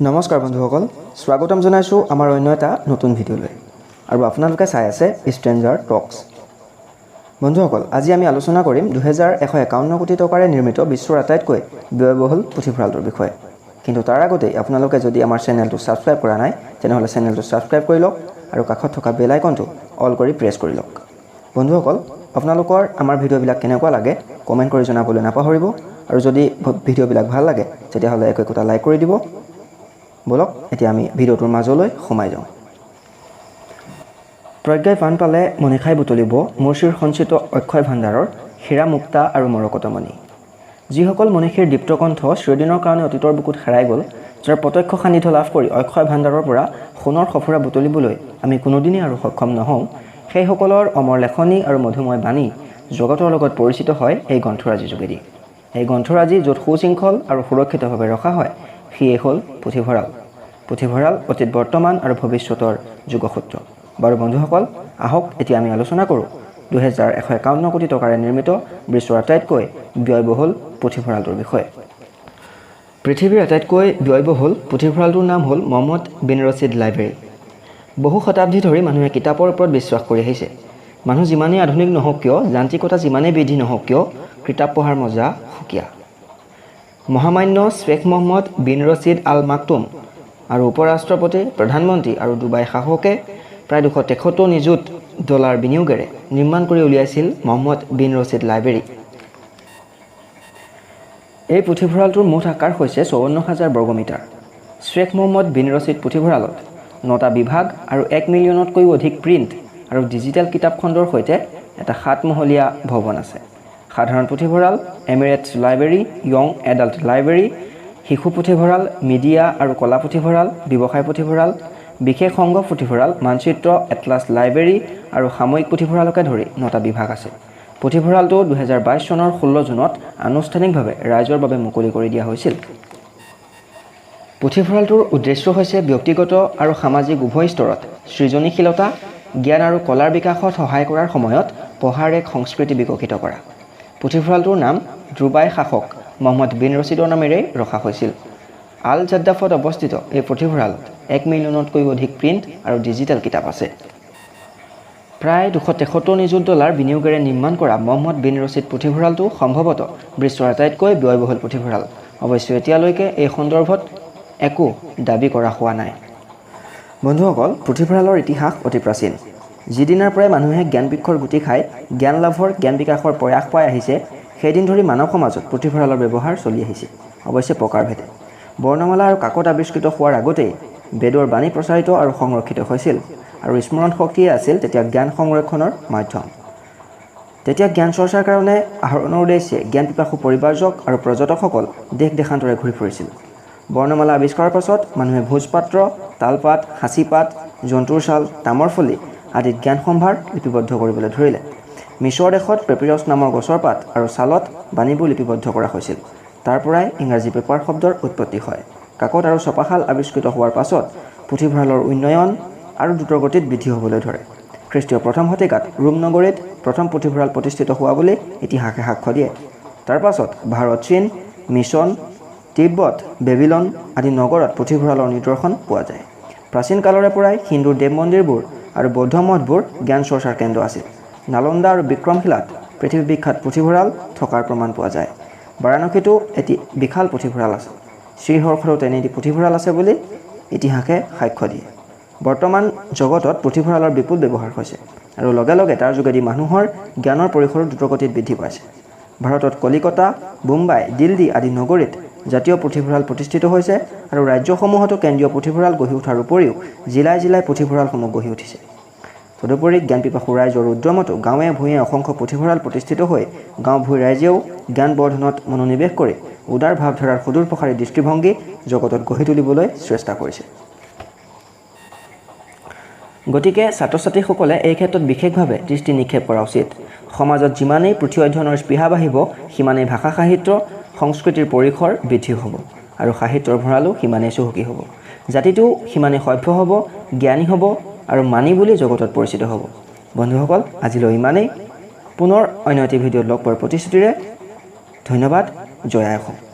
নমস্কাৰ বন্ধুসকল, স্বাগতম জনাইছোঁ আমাৰ অন্য এটা নতুন ভিডিঅ'লৈ আৰু আপোনালোকে চাই আছে ষ্ট্ৰেঞ্জাৰ টক্স। বন্ধুসকল, আজি আমি আলোচনা কৰিম 2151 কোটি টকাৰে নিৰ্মিত বিশ্বৰ আটাইতকৈ ব্যয়বহুল পুথিভঁৰালটোৰ বিষয়ে। কিন্তু তাৰ আগতেই আপোনালোকে যদি আমাৰ চেনেলটো ছাবস্ক্ৰাইব কৰা নাই তেনেহ'লে চেনেলটো ছাবস্ক্ৰাইব কৰি লওক আৰু কাষত থকা বেল আইকনটো অল কৰি প্ৰেছ কৰি লওক। বন্ধুসকল, আপোনালোকৰ আমাৰ ভিডিঅ'বিলাক কেনেকুৱা লাগে কমেণ্ট কৰি জনাবলৈ নাপাহৰিব আৰু যদি ভিডিঅ'বিলাক ভাল লাগে তেতিয়াহ'লে একোটা লাইক কৰি দিব। বলক এতিয়া আমি ভিডিঅ'টোৰ মাজলৈ সোমাই যাওঁ। প্ৰজ্ঞাই পাণ পালে মণিখাই বুটলিব মূৰ্চিৰ সঞ্চিত অক্ষয় ভাণ্ডাৰৰ হীৰা মুক্তা আৰু মৰকতমণি। যিসকল মনীষীৰ দীপ্তকণ্ঠ চিৰদিনৰ কাৰণে অতীতৰ বুকুত হেৰাই গ'ল, যাৰ প্ৰত্যক্ষ সান্নিধ্য লাভ কৰি অক্ষয় ভাণ্ডাৰৰ পৰা সোণৰ সফুৰা বুটলিবলৈ আমি কোনোদিনেই আৰু সক্ষম নহওঁ, সেইসকলৰ অমৰ লেখনি আৰু মধুময় বাণী জগতৰ লগত পৰিচিত হয় এই গ্ৰন্থৰাজিৰ যোগেদি। এই গ্ৰন্থৰাজি য'ত সুশৃংখল আৰু সুৰক্ষিতভাৱে ৰখা হয় সিয়ে হ'ল পুথিভঁৰাল। পুথিভঁৰাল অতীত বৰ্তমান আৰু ভৱিষ্যতৰ যোগসূত্ৰ। বাৰু বন্ধুসকল, আহক এতিয়া আমি আলোচনা কৰোঁ 2151 কোটি টকাৰে নিৰ্মিত বিশ্বৰ আটাইতকৈ ব্যয়বহুল পুথিভঁৰালটোৰ বিষয়ে। পৃথিৱীৰ আটাইতকৈ ব্যয়বহুল পুথিভঁৰালটোৰ নাম হ'ল মহম্মদ বিন ৰছিদ লাইব্ৰেৰী। বহু শতাব্দী ধৰি মানুহে কিতাপৰ ওপৰত বিশ্বাস কৰি আহিছে। মানুহ যিমানেই আধুনিক নহওক কিয়, যান্ত্ৰিকতা যিমানেই বৃদ্ধি নহওক কিয়, কিতাপ পঢ়াৰ মজা সুকীয়া। মহামান্য শ্বেখ মহম্মদ বিন ৰছিদ আল মাকতুম আৰু উপৰাষ্ট্ৰপতি, প্ৰধানমন্ত্ৰী আৰু ডুবাই শাসকে প্ৰায় 273 নিযুত ডলাৰ বিনিয়োগেৰে নিৰ্মাণ কৰি উলিয়াইছিল মহম্মদ বিন ৰছিদ লাইব্ৰেৰী। এই পুথিভঁৰালটোৰ মুঠ আকাৰ হৈছে 54,000 বৰ্গমিটাৰ। শ্বেখ মহম্মদ বিন ৰছিদ পুথিভঁৰালত 9টা বিভাগ আৰু 1 মিলিয়নতকৈও অধিক প্ৰিণ্ট আৰু ডিজিটেল কিতাপ খণ্ডৰ সৈতে এটা 7মহলীয়া ভৱন আছে। সাধাৰণ পুথিভঁৰাল, Emirates library, young adult library, শিশু পুথিভঁৰাল, মিডিয়া আৰু কলা পুথিভঁৰাল, ব্যৱসায় পুথিভঁৰাল, বিশেষ সংঘ পুথিভঁৰাল, মানচিত্ৰ, এটলাছ লাইব্ৰেৰী আৰু সাময়িক পুথিভঁৰালকে ধৰি 9টা বিভাগ আছে। পুথিভঁৰালটো 2022 চনৰ 16 জুনত আনুষ্ঠানিকভাৱে ৰাইজৰ বাবে মুকলি কৰি দিয়া হৈছিল। পুথিভঁৰালটোৰ উদ্দেশ্য হৈছে ব্যক্তিগত আৰু সামাজিক উভয় স্তৰত সৃজনীশীলতা, জ্ঞান আৰু কলাৰ বিকাশত সহায় কৰাৰ সময়ত পঢ়াৰ এক সংস্কৃতি বিকশিত কৰা। পুথিভঁৰালটোৰ নাম ডুবাই শাসক মহম্মদ বিন ৰছিদৰ নামেৰে ৰখা হৈছিল। আল জাদ্দাফত অৱস্থিত এই পুথিভঁৰালত 1 মিলিয়নতকৈও অধিক প্ৰিণ্ট আৰু ডিজিটেল কিতাপ আছে। প্ৰায় 273 নিযুত ডলাৰ বিনিয়োগেৰে নিৰ্মাণ কৰা মহম্মদ বিন ৰছিদ পুথিভঁৰালটো সম্ভৱতঃ বিশ্বৰ আটাইতকৈ ব্যয়বহুল পুথিভঁৰাল। অৱশ্যে এতিয়ালৈকে এই সন্দৰ্ভত একো দাবী কৰা হোৱা নাই। বন্ধুসকল, পুথিভঁৰালৰ ইতিহাস অতি প্ৰাচীন। যিদিনাৰ পৰাই মানুহে জ্ঞান বৃক্ষৰ গুটি খাই জ্ঞান লাভৰ, জ্ঞান বিকাশৰ প্ৰয়াস পাই আহিছে, সেইদিন ধৰি মানৱ সমাজত পুথিভঁৰালৰ ব্যৱহাৰ চলি আহিছে, অৱশ্যে প্ৰকাৰভেদে। বৰ্ণমালা আৰু কাকত আৱিষ্কৃত হোৱাৰ আগতেই বেদৰ বাণী প্ৰচাৰিত আৰু সংৰক্ষিত হৈছিল, আৰু স্মৰণ শক্তিয়ে আছিল তেতিয়া জ্ঞান সংৰক্ষণৰ মাধ্যম। তেতিয়া জ্ঞান চৰ্চাৰ কাৰণে আহৰণৰ উদ্দেশ্যে জ্ঞান পিপাসু পৰিব্ৰাজক আৰু পৰ্যটকসকল দেশ দেশান্তৰে ঘূৰি ফুৰিছিল। বৰ্ণমালা আৱিষ্কাৰৰ পাছত মানুহে ভোজপাত্ৰ, তালপাত, সাঁচিপাত, জন্তুৰ ছাল, তামৰ ফলি আদিত জ্ঞান সম্ভাৰ লিপিবদ্ধ কৰিবলৈ ধৰিলে। মিছৰ দেশত পেপিৰছ নামৰ গছৰ পাত আৰু ছালত বাণীবোৰ লিপিবদ্ধ কৰা হৈছিল। তাৰ পৰাই ইংৰাজী পেপাৰ শব্দৰ উৎপত্তি হয়। কাকত আৰু ছপাশাল আৱিষ্কৃত হোৱাৰ পাছত পুথিভঁৰালৰ উন্নয়ন আৰু দ্ৰুতগতিত বৃদ্ধি হ'বলৈ ধৰে। খ্ৰীষ্টীয় প্ৰথম শতিকাত ৰোম নগৰীত প্ৰথম পুথিভঁৰাল প্ৰতিষ্ঠিত হোৱা বুলি ইতিহাসে সাক্ষ্য দিয়ে। তাৰ পাছত ভাৰত, চীন, মিছন, তিব্বত, বেবিলন আদি নগৰত পুথিভঁৰালৰ নিদৰ্শন পোৱা যায়। প্ৰাচীন কালৰে পৰাই হিন্দুৰ দেৱ মন্দিৰবোৰ আৰু বৌদ্ধ মঠবোৰ জ্ঞান চৰ্চাৰ কেন্দ্ৰ আছিল। নালন্দা আৰু বিক্ৰমশিলাত পৃথিৱী বিখ্যাত পুথিভঁৰাল থকাৰ প্ৰমাণ পোৱা যায়। বাৰাণসীতো এটি বিশাল পুথিভঁৰাল আছে। শ্ৰীহৰ্ষতো তেনে এটি পুথিভঁৰাল আছে বুলি ইতিহাসে সাক্ষ্য দিয়ে। বৰ্তমান জগতত পুথিভঁৰালৰ বিপুল ব্যৱহাৰ হৈছে আৰু লগে লগে তাৰ যোগেদি মানুহৰ জ্ঞানৰ পৰিসৰ দ্ৰুতগতিত বৃদ্ধি পাইছে। ভাৰতত কলিকতা, মুম্বাই, দিল্লী আদি নগৰীত জাতীয় পুথিভঁৰাল প্ৰতিষ্ঠিত হৈছে আৰু ৰাজ্যসমূহতো কেন্দ্ৰীয় পুথিভঁৰাল গঢ়ি উঠাৰ উপৰিও জিলাই জিলাই পুথিভঁৰালসমূহ গঢ়ি উঠিছে। তদুপৰি জ্ঞান পিপাসু ৰাইজৰ উদ্যমতো গাঁৱে ভূঞে অসংখ্য পুথিভঁৰাল প্ৰতিষ্ঠিত হৈ গাঁও ভূঞে ৰাইজেও জ্ঞান বৰ্ধনত মনোনিৱেশ কৰি উদাৰ ভাৱধাৰাৰ সুদূৰ প্ৰসাৰী দৃষ্টিভংগী জগতত গঢ়ি তুলিবলৈ চেষ্টা কৰিছে। গতিকে ছাত্ৰ ছাত্ৰীসকলে এই ক্ষেত্ৰত বিশেষভাৱে দৃষ্টি নিক্ষেপ কৰা উচিত। সমাজত যিমানেই পুথি অধ্যয়নৰ স্পৃহা বাঢ়িব, সিমানেই ভাষা সাহিত্য সংস্কৃতিৰ পৰিসৰ বৃদ্ধি হ'ব আৰু সাহিত্যৰ ভঁৰালো সিমানেই চহকী হ'ব। জাতিটো সিমানেই সভ্য হ'ব, জ্ঞানী হ'ব আৰু মানি বুলি জগতত পৰিচিত হ'ব। বন্ধুসকল, আজিলৈ ইমানেই। পুনৰ অন্য এটি ভিডিঅ'ত লগ পোৱাৰ প্ৰতিশ্ৰুতিৰে ধন্যবাদ। জয় বহ।